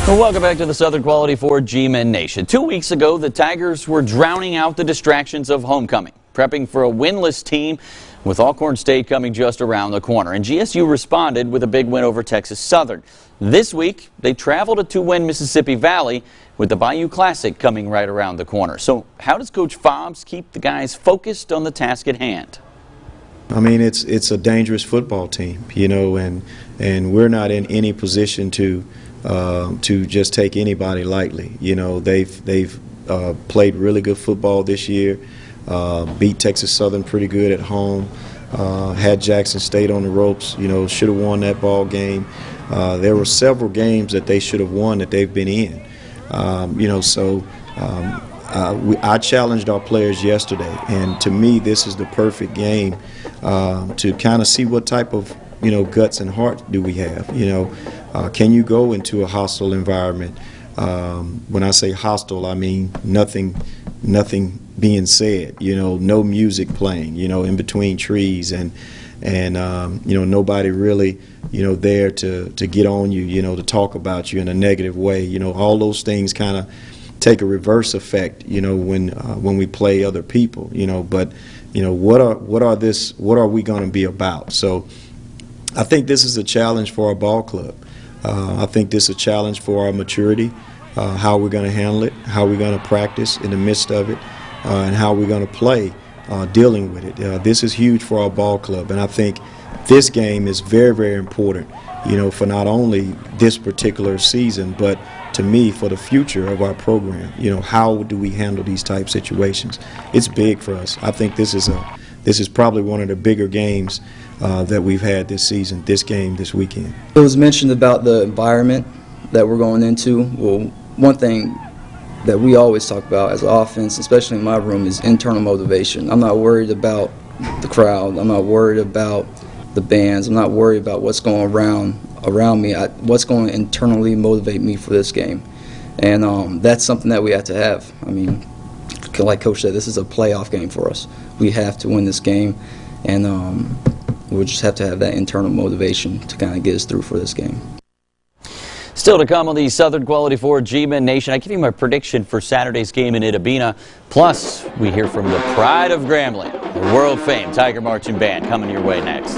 Well, welcome back to the Southern Quality for GMEN Nation. 2 weeks ago, the Tigers were drowning out the distractions of homecoming, prepping for a winless team with Alcorn State coming just around the corner. And GSU responded with a big win over Texas Southern. This week, they traveled to win Mississippi Valley with the Bayou Classic coming right around the corner. So how does Coach Fobbs keep the guys focused on the task at hand? I mean, it's a dangerous football team, you know, and we're not in any position to just take anybody lightly. You know, they've played really good football this year, beat Texas Southern pretty good at home, had Jackson State on the ropes, you know, should have won that ball game. There were several games that they should have won that they've been in, you know, so I challenged our players yesterday, and to me this is the perfect game to kind of see what type of, you know, guts and heart do we have. You know, can you go into a hostile environment? When I say hostile, I mean nothing being said. You know, no music playing. You know, in between trees, and you know, nobody really, you know, there to get on you. You know, to talk about you in a negative way. You know, all those things kind of take a reverse effect, you know, when we play other people, you know. But you know, what are we going to be about? So I think this is a challenge for our ball club. I think this is a challenge for our maturity, how we're going to handle it, how we're going to practice in the midst of it, and how we're going to play dealing with it. This is huge for our ball club, and I think this game is very, very important, you know, for not only this particular season, but to me, for the future of our program. You know, how do we handle these type situations? It's big for us. I think this is probably one of the bigger games that we've had this season, this game this weekend. It was mentioned about the environment that we're going into. Well, one thing that we always talk about as an offense, especially in my room, is internal motivation. I'm not worried about the crowd. I'm not worried about the bands. I'm not worried about what's going around me. What's going to internally motivate me for this game. And that's something that we have to have. I mean, like Coach said, this is a playoff game for us. We have to win this game, and we'll just have to have that internal motivation to kind of get us through for this game. Still to come on the Southern Quality for GMEN Nation, I give you my prediction for Saturday's game in Itabena. Plus, we hear from the pride of Grambling, the world-famed Tiger Marching Band, coming your way next.